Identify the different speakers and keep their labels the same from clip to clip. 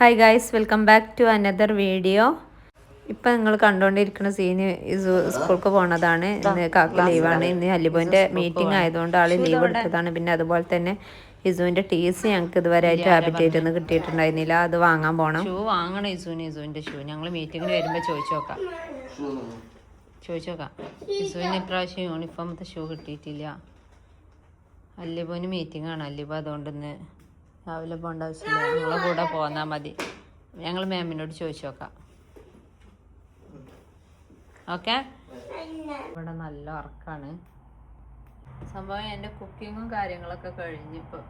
Speaker 1: Hi guys, welcome back to another video. ഇപ്പം നിങ്ങൾ കണ്ടുകൊണ്ടിരിക്കുന്ന സീന് സ്കൂൾക്ക് പോണതാണ്. ഇന്ന് കാക്ക ലീവാണ്. ഇന്ന് അല്ലിബോൻ്റെ മീറ്റിംഗ് ആയതുകൊണ്ട് ആൾ ലീവ് എടുത്തതാണ്. പിന്നെ അതുപോലെ തന്നെ ഇസുവിൻ്റെ TC ഞങ്ങൾക്ക് ഇതുവരെ ആയിട്ട് ഹാബിറ്റേറ്റ് ഒന്നും കിട്ടിയിട്ടുണ്ടായിരുന്നില്ല. അത് വാങ്ങാൻ പോകണം.
Speaker 2: ഷൂ വാങ്ങണം ഇസുവിൻ്റെ ഷൂ. ഞങ്ങൾ മീറ്റിങ്ങിന് വരുമ്പോൾ ചോദിച്ചു നോക്കാം. ഇസുവിന് ഇപ്രാവശ്യം യൂണിഫോമത്തെ ഷൂ കിട്ടിയിട്ടില്ല. അല്ലിബോന് മീറ്റിംഗ് ആണ്. അല്ലിബോ അതുകൊണ്ട് ഇന്ന് രാവിലെ പോകേണ്ട ആവശ്യമില്ല. നിങ്ങളെ കൂടെ പോന്നാൽ മതി. ഞങ്ങൾ മാമിനോട് ചോദിച്ചു നോക്കാം. ഓക്കെ. ഇവിടെ നല്ല ഉറക്കാണ്. സംഭവം എൻ്റെ കുക്കിങ്ങും കാര്യങ്ങളൊക്കെ കഴിഞ്ഞിപ്പോൾ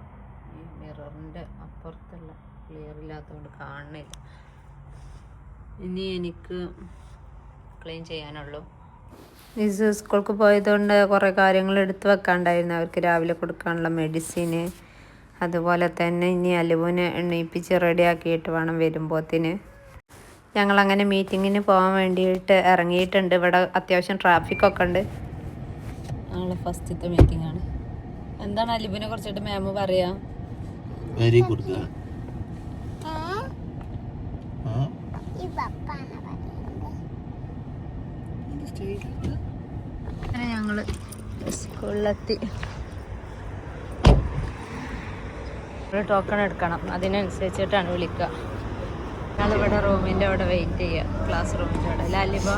Speaker 2: ഈ മിററിൻ്റെ അപ്പുറത്തുള്ള ക്ലിയർ ഇല്ലാത്തതുകൊണ്ട് കാണുന്നില്ല. ഇനി എനിക്ക് ക്ലീൻ ചെയ്യാനുള്ളൂ.
Speaker 1: ഇസ് സ്കൂൾക്ക് പോയതുകൊണ്ട് കുറേ കാര്യങ്ങൾ എടുത്തു വെക്കാണ്ടായിരുന്നു. അവർക്ക് രാവിലെ കൊടുക്കാനുള്ള മെഡിസിന്, അതുപോലെ തന്നെ ഇനി അലുവിനെ എണ്ണയിപ്പിച്ച് റെഡിയാക്കിയിട്ട് വേണം വരുമ്പോഴത്തിന്. ഞങ്ങളങ്ങനെ മീറ്റിങ്ങിന് പോകാൻ വേണ്ടിയിട്ട് ഇറങ്ങിയിട്ടുണ്ട്. ഇവിടെ അത്യാവശ്യം ട്രാഫിക്കൊക്കെ ഉണ്ട്.
Speaker 2: ഞങ്ങൾ ഫസ്റ്റത്തെ മീറ്റിംഗ് ആണ്. എന്താണ് അലിബിനെ കുറിച്ചിട്ട് മാം പറയാ?
Speaker 3: Very good.
Speaker 2: ഞങ്ങള് സ്കൂളിലെത്തി. ഒരു ടോക്കൺ എടുക്കണം, അതിനനുസരിച്ചിട്ടാണ് വിളിക്കുക. ഞങ്ങളിവിടെ റൂമിൻ്റെ അവിടെ വെയിറ്റ് ചെയ്യുക, ക്ലാസ് റൂമിൻ്റെ അവിടെ. ലാലിബോ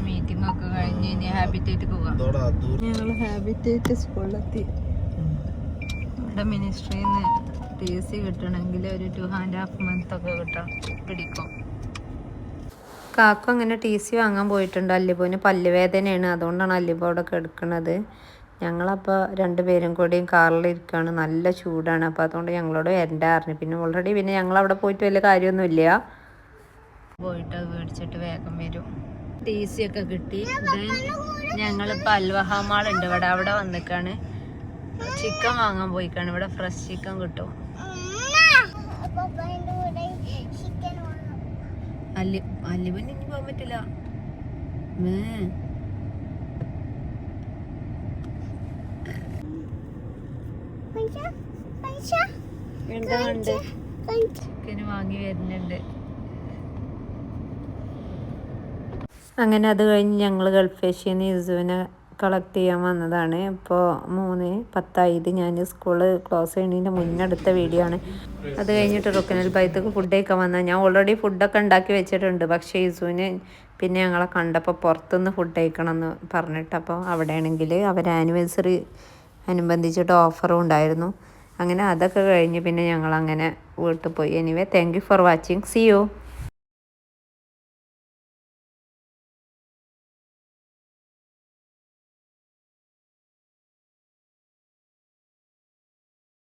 Speaker 2: മീറ്റിംഗ് ഒക്കെ കഴിഞ്ഞ് ഇനി ഹാബിറ്റേറ്റ് പോവാം. ഞങ്ങൾ ഹാബിറ്റേറ്റ് സ്കൂളിലെത്തി. ഇവിടെ മിനിസ്ട്രിയിൽ നിന്ന് TC കിട്ടണമെങ്കിൽ ഒരു 2.5 months ഒക്കെ പിടിക്കും.
Speaker 1: കാക്ക അങ്ങനെ TC വാങ്ങാൻ പോയിട്ടുണ്ട്. അല്ലിബോന് പല്ലുവേദനയാണ്, അതുകൊണ്ടാണ് അല്ലിബോ അവിടെ കിടക്കുന്നത്. ഞങ്ങളപ്പോൾ രണ്ടുപേരും കൂടിയും കാറിലിരിക്കുകയാണ്. നല്ല ചൂടാണ്. അപ്പോൾ അതുകൊണ്ട് ഞങ്ങളോട് വരണ്ടായിരുന്നു. പിന്നെ ഓൾറെഡി ഞങ്ങളവിടെ പോയിട്ട് വലിയ കാര്യമൊന്നുമില്ല.
Speaker 2: പോയിട്ട് അത് മേടിച്ചിട്ട് വേഗം വരും. TC ഒക്കെ കിട്ടി. ഞങ്ങളിപ്പോൾ അൽവഹാമാളുണ്ട് ഇവിടെ, അവിടെ വന്നിക്കാണ്. ചിക്കൻ വാങ്ങാൻ പോയിക്കാണ്. ഇവിടെ ഫ്രഷ് ചിക്കൻ കിട്ടും. അല്ലിബന് ഇനി പോകാൻ പറ്റില്ല. ചിക്കന് വാങ്ങി വരുന്നുണ്ട്.
Speaker 1: അങ്ങനെ അത് കഴിഞ്ഞ് ഞങ്ങൾ ഗൾഫ് ഏഷ്യന്ന് ഇസുവിനെ കളക്ട് ചെയ്യാൻ വന്നതാണ്. ഇപ്പോൾ 3:10 ഇത് ഞാൻ സ്കൂള് ക്ലോസ് ചെയ്യുന്നതിൻ്റെ മുന്നെടുത്ത വീഡിയോ ആണ്. അത് കഴിഞ്ഞിട്ട് റുക്കനൽ ബൈത്തേക്ക് ഫുഡ് കഴിക്കാൻ വന്നാൽ ഞാൻ ഓൾറെഡി ഫുഡൊക്കെ ഉണ്ടാക്കി വെച്ചിട്ടുണ്ട്. പക്ഷേ ഇസുവിന് പിന്നെ ഞങ്ങളെ കണ്ടപ്പോൾ പുറത്തുനിന്ന് ഫുഡ് കഴിക്കണം എന്ന് പറഞ്ഞിട്ട്, അപ്പോൾ അവിടെയാണെങ്കിൽ അവർ ആനിവേഴ്സറി അനുബന്ധിച്ചിട്ട് ഓഫറും ഉണ്ടായിരുന്നു. അങ്ങനെ അതൊക്കെ കഴിഞ്ഞ് പിന്നെ ഞങ്ങളങ്ങനെ വീട്ടിൽ പോയി. Anyway, thank you for watching. See U.